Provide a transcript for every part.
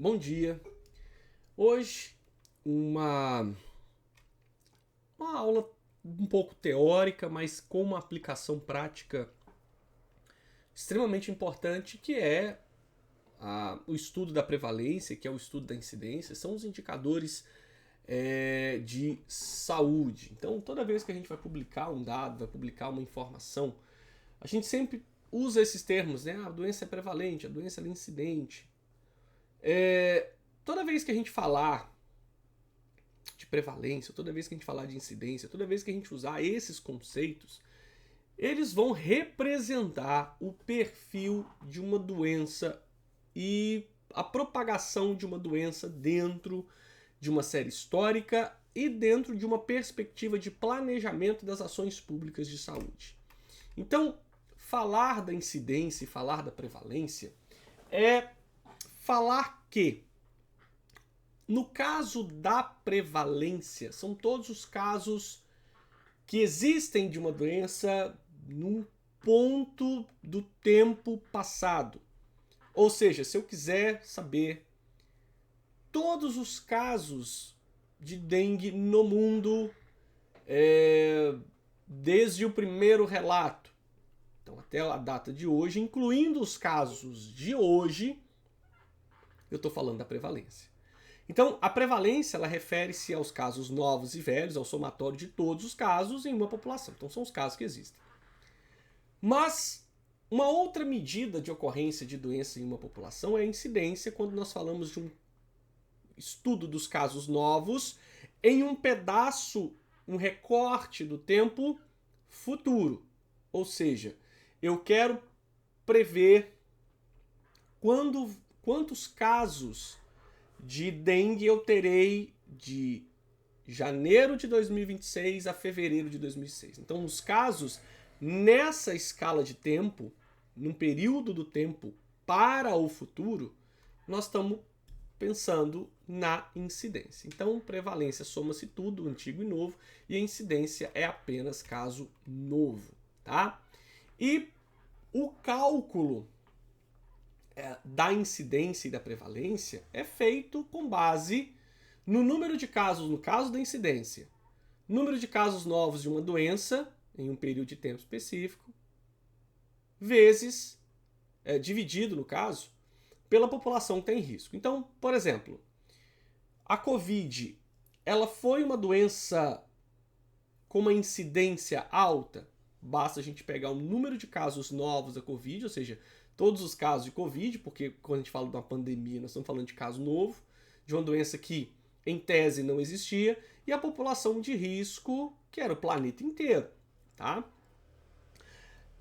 Bom dia. Hoje uma aula um pouco teórica, mas com uma aplicação prática extremamente importante, que é o estudo da prevalência, que é o estudo da incidência, são os indicadores de saúde. Então, toda vez que a gente vai publicar um dado, vai publicar uma informação, a gente sempre usa esses termos, né? A doença é prevalente, a doença é incidente. Toda vez que a gente falar de prevalência, toda vez que a gente falar de incidência, toda vez que a gente usar esses conceitos, eles vão representar o perfil de uma doença e a propagação de uma doença dentro de uma série histórica e dentro de uma perspectiva de planejamento das ações públicas de saúde. Então, falar da incidência e falar da prevalência é falar que, no caso da prevalência, são todos os casos que existem de uma doença num ponto do tempo passado. Ou seja, se eu quiser saber todos os casos de dengue no mundo, desde o primeiro relato, então até a data de hoje, incluindo os casos de hoje, eu estou falando da prevalência. Então, a prevalência ela refere-se aos casos novos e velhos, ao somatório de todos os casos em uma população. Então, são os casos que existem. Mas, uma outra medida de ocorrência de doença em uma população é a incidência, quando nós falamos de um estudo dos casos novos em um pedaço, um recorte do tempo futuro. Ou seja, eu quero prever quantos casos de dengue eu terei de janeiro de 2026 a fevereiro de 2006. Então, os casos nessa escala de tempo, num período do tempo para o futuro, nós estamos pensando na incidência. Então, prevalência soma-se tudo, antigo e novo, e a incidência é apenas caso novo, tá? E o cálculo da incidência e da prevalência é feito com base no número de casos, no caso da incidência, número de casos novos de uma doença em um período de tempo específico, vezes, dividido no caso, pela população que tem risco. Então, por exemplo, a Covid, ela foi uma doença com uma incidência alta? Basta a gente pegar o número de casos novos da Covid, ou seja, todos os casos de Covid, porque quando a gente fala de uma pandemia, nós estamos falando de caso novo, de uma doença que, em tese, não existia, e a população de risco, que era o planeta inteiro, tá?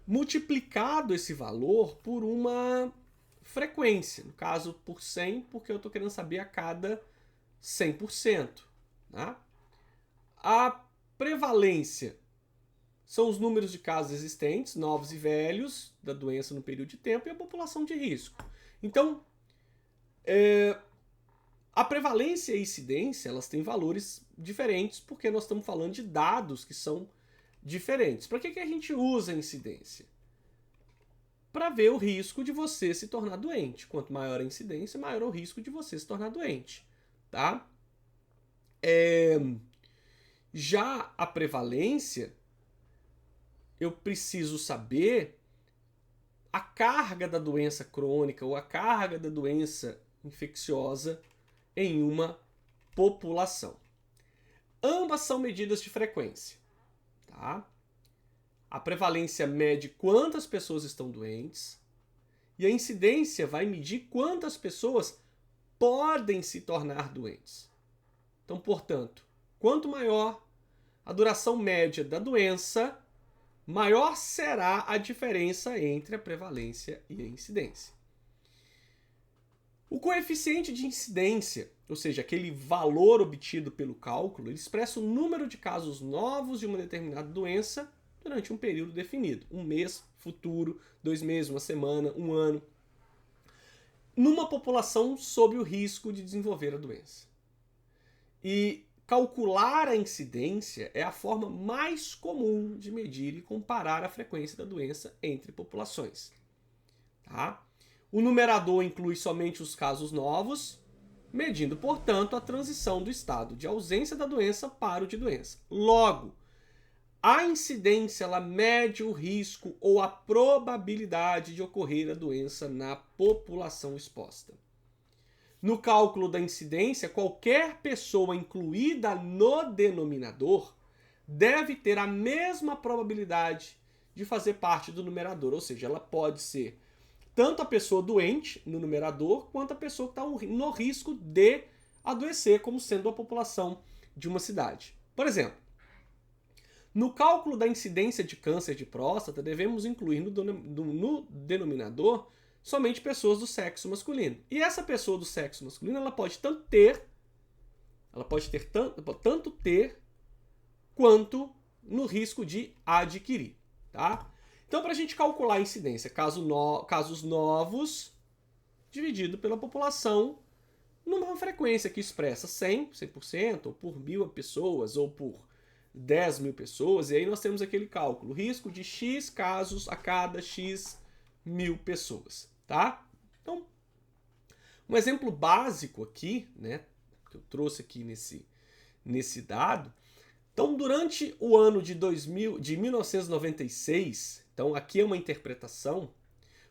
Multiplicado esse valor por uma frequência, no caso por 100, porque eu estou querendo saber a cada 100%. Tá? A prevalência são os números de casos existentes, novos e velhos, da doença no período de tempo, e a população de risco. Então, a prevalência e a incidência, elas têm valores diferentes, porque nós estamos falando de dados que são diferentes. Para que a gente usa a incidência? Para ver o risco de você se tornar doente. Quanto maior a incidência, maior o risco de você se tornar doente. Tá? Já a prevalência, eu preciso saber a carga da doença crônica ou a carga da doença infecciosa em uma população. Ambas são medidas de frequência. Tá? A prevalência mede quantas pessoas estão doentes e a incidência vai medir quantas pessoas podem se tornar doentes. Então, portanto, quanto maior a duração média da doença, maior será a diferença entre a prevalência e a incidência. O coeficiente de incidência, ou seja, aquele valor obtido pelo cálculo, ele expressa o número de casos novos de uma determinada doença durante um período definido. Um mês, futuro, 2 meses, uma semana, um ano. Numa população sob o risco de desenvolver a doença. E calcular a incidência é a forma mais comum de medir e comparar a frequência da doença entre populações. Tá? O numerador inclui somente os casos novos medindo, portanto, a transição do estado de ausência da doença para o de doença. Logo, a incidência ela mede o risco ou a probabilidade de ocorrer a doença na população exposta. No cálculo da incidência, qualquer pessoa incluída no denominador deve ter a mesma probabilidade de fazer parte do numerador, ou seja, ela pode ser tanto a pessoa doente no numerador, quanto a pessoa que está no risco de adoecer, como sendo a população de uma cidade. Por exemplo, no cálculo da incidência de câncer de próstata, devemos incluir no denominador somente pessoas do sexo masculino. E essa pessoa do sexo masculino, ela pode tanto ter quanto no risco de adquirir, tá? Então, para a gente calcular a incidência, casos novos, dividido pela população, numa frequência que expressa 100%, ou por 1.000 pessoas, ou por 10.000 pessoas, e aí nós temos aquele cálculo, risco de X casos a cada X mil pessoas, tá? Então, um exemplo básico aqui, né, que eu trouxe aqui nesse dado. Então, durante o ano de 1996, então aqui é uma interpretação,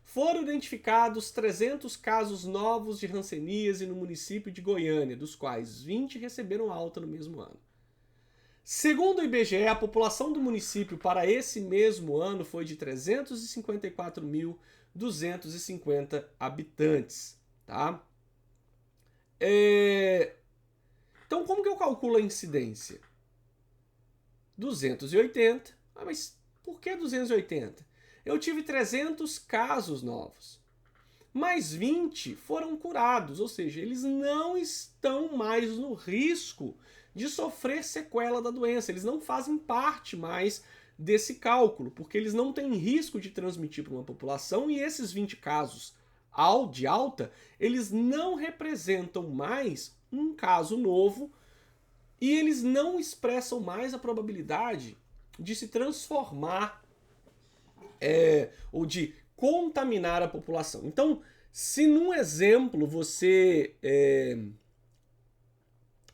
foram identificados 300 casos novos de hanseníase no município de Goiânia, dos quais 20 receberam alta no mesmo ano. Segundo o IBGE, a população do município para esse mesmo ano foi de 354.250 habitantes. Tá? Então, como que eu calculo a incidência? 280. Ah, mas por que 280? Eu tive 300 casos novos. Mais 20 foram curados, ou seja, eles não estão mais no risco de sofrer sequela da doença. Eles não fazem parte mais desse cálculo, porque eles não têm risco de transmitir para uma população e esses 20 casos de alta, eles não representam mais um caso novo e eles não expressam mais a probabilidade de se transformar ou de contaminar a população. Então, se num exemplo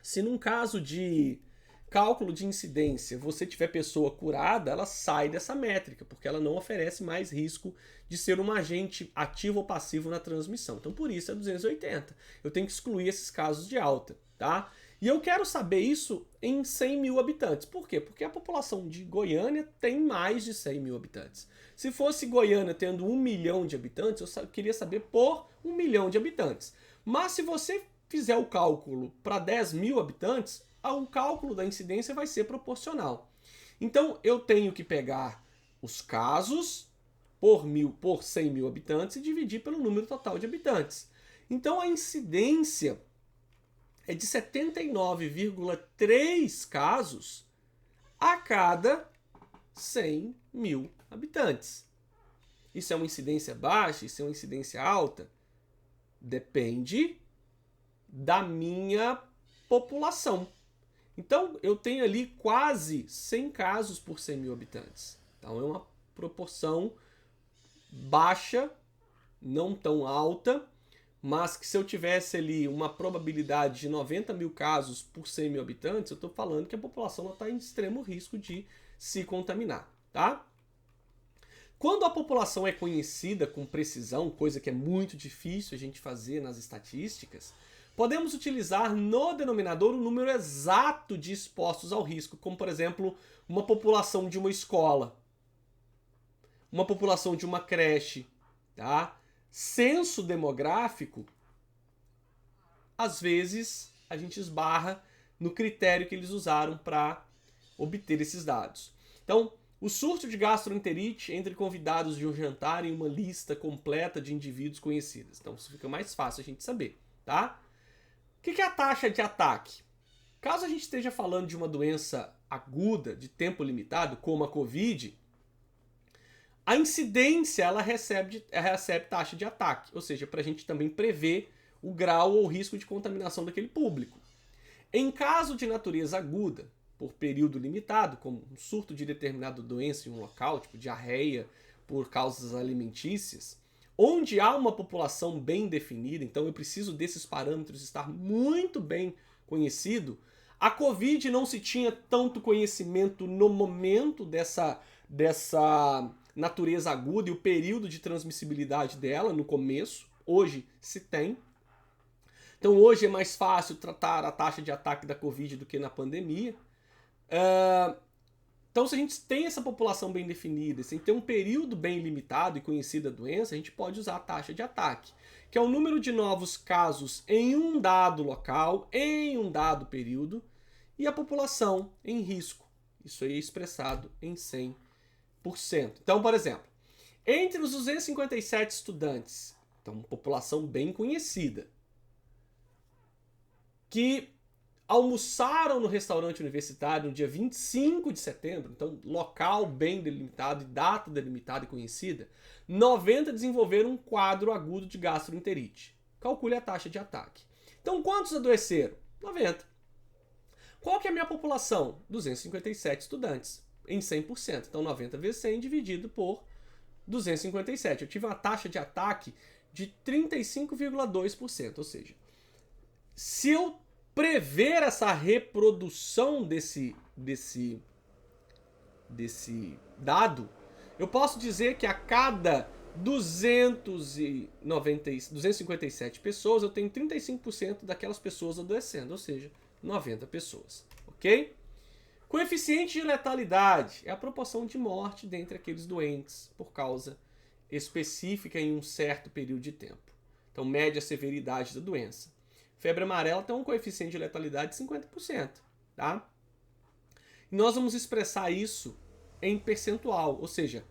se num caso de cálculo de incidência você tiver pessoa curada, ela sai dessa métrica, porque ela não oferece mais risco de ser um agente ativo ou passivo na transmissão. Então, por isso é 280. Eu tenho que excluir esses casos de alta, tá? E eu quero saber isso em 100.000 habitantes. Por quê? Porque a população de Goiânia tem mais de 100.000 habitantes. Se fosse Goiânia tendo 1 milhão de habitantes, eu queria saber por 1 milhão de habitantes. Mas se você fizer o cálculo para 10.000 habitantes, o cálculo da incidência vai ser proporcional. Então, eu tenho que pegar os casos por 100.000 habitantes e dividir pelo número total de habitantes. Então, a incidência é de 79,3 casos a cada 100.000 habitantes. Isso é uma incidência baixa? Isso é uma incidência alta? Depende da minha população. Então, eu tenho ali quase 100 casos por 100.000 habitantes. Então, é uma proporção baixa, não tão alta, mas que se eu tivesse ali uma probabilidade de 90.000 casos por 100.000 habitantes, eu estou falando que a população está em extremo risco de se contaminar, tá? Quando a população é conhecida com precisão, coisa que é muito difícil a gente fazer nas estatísticas, podemos utilizar no denominador o número exato de expostos ao risco, como, por exemplo, uma população de uma escola, uma população de uma creche, tá? Censo demográfico, às vezes a gente esbarra no critério que eles usaram para obter esses dados. Então, o surto de gastroenterite entre convidados de um jantar em uma lista completa de indivíduos conhecidos. Então, isso fica mais fácil a gente saber, tá? O que é a taxa de ataque? Caso a gente esteja falando de uma doença aguda, de tempo limitado, como a Covid, a incidência ela recebe taxa de ataque, ou seja, para a gente também prever o grau ou risco de contaminação daquele público. Em caso de natureza aguda, por período limitado, como um surto de determinada doença em um local, tipo diarreia por causas alimentícias, onde há uma população bem definida, então eu preciso desses parâmetros estar muito bem conhecido. A Covid não se tinha tanto conhecimento no momento dessa natureza aguda e o período de transmissibilidade dela no começo. Hoje se tem. Então hoje é mais fácil tratar a taxa de ataque da Covid do que na pandemia. Então se a gente tem essa população bem definida, sem ter um período bem limitado e conhecida a doença, a gente pode usar a taxa de ataque, que é o número de novos casos em um dado local, em um dado período, e a população em risco. Isso aí é expressado em 100%. Então, por exemplo, entre os 257 estudantes, então população bem conhecida, que almoçaram no restaurante universitário no dia 25 de setembro, então local bem delimitado e data delimitada e conhecida, 90 desenvolveram um quadro agudo de gastroenterite. Calcule a taxa de ataque. Então, quantos adoeceram? 90. Qual que é a minha população? 257 estudantes, em 100%. Então, 90 vezes 100 dividido por 257. Eu tive uma taxa de ataque de 35,2%. Ou seja, se eu prever essa reprodução desse dado, eu posso dizer que a cada 257 pessoas, eu tenho 35% daquelas pessoas adoecendo, ou seja, 90 pessoas, ok? Coeficiente de letalidade é a proporção de morte dentre aqueles doentes por causa específica em um certo período de tempo. Então, média severidade da doença. Febre amarela tem um coeficiente de letalidade de 50%, tá? E nós vamos expressar isso em percentual, ou seja,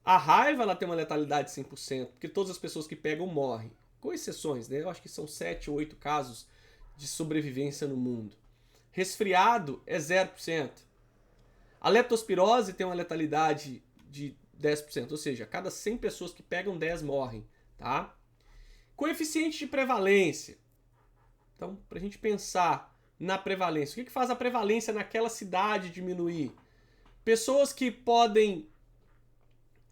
a raiva ela tem uma letalidade de 100%, porque todas as pessoas que pegam morrem, com exceções, né? Eu acho que são 7 ou 8 casos de sobrevivência no mundo. Resfriado é 0%. A leptospirose tem uma letalidade de 10%, ou seja, a cada 100 pessoas que pegam, 10 morrem, tá? Coeficiente de prevalência. Então, para a gente pensar na prevalência, o que faz a prevalência naquela cidade diminuir? Pessoas que podem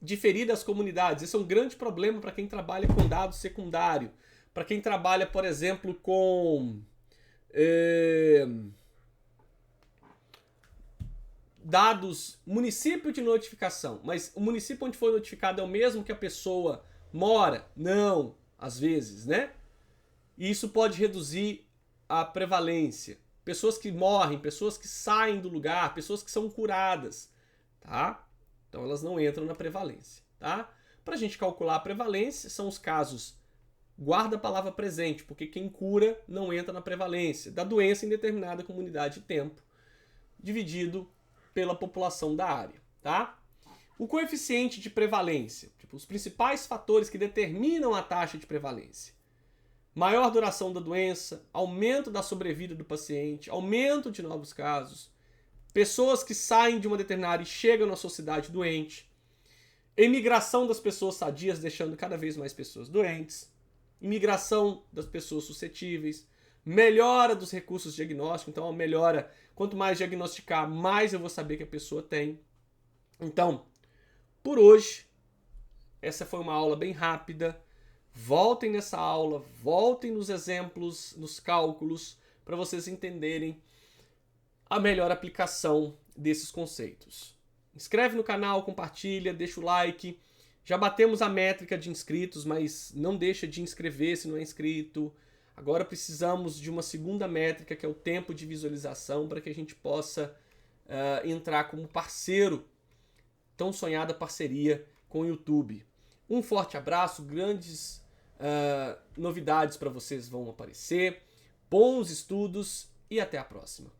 diferir das comunidades. Esse é um grande problema para quem trabalha com dado secundário. Para quem trabalha, por exemplo, com dados município de notificação. Mas o município onde foi notificado é o mesmo que a pessoa mora? Não, às vezes, né? E isso pode reduzir a prevalência. Pessoas que morrem, pessoas que saem do lugar, pessoas que são curadas, tá? Então elas não entram na prevalência, tá? Para a gente calcular a prevalência, são os casos, guarda a palavra presente, porque quem cura não entra na prevalência da doença em determinada comunidade de tempo, dividido pela população da área, tá? O coeficiente de prevalência, tipo, os principais fatores que determinam a taxa de prevalência. Maior duração da doença, aumento da sobrevida do paciente, aumento de novos casos, pessoas que saem de uma determinada área e chegam na sociedade doente, emigração das pessoas sadias deixando cada vez mais pessoas doentes, imigração das pessoas suscetíveis, melhora dos recursos diagnósticos, então a melhora, quanto mais diagnosticar, mais eu vou saber que a pessoa tem. Então, por hoje, essa foi uma aula bem rápida. Voltem nessa aula, voltem nos exemplos, nos cálculos, para vocês entenderem a melhor aplicação desses conceitos. Inscreve no canal, compartilha, deixa o like. Já batemos a métrica de inscritos, mas não deixa de inscrever se não é inscrito. Agora precisamos de uma segunda métrica, que é o tempo de visualização, para que a gente possa entrar como parceiro, tão sonhada parceria com o YouTube. Um forte abraço, grandes novidades para vocês vão aparecer, bons estudos e até a próxima.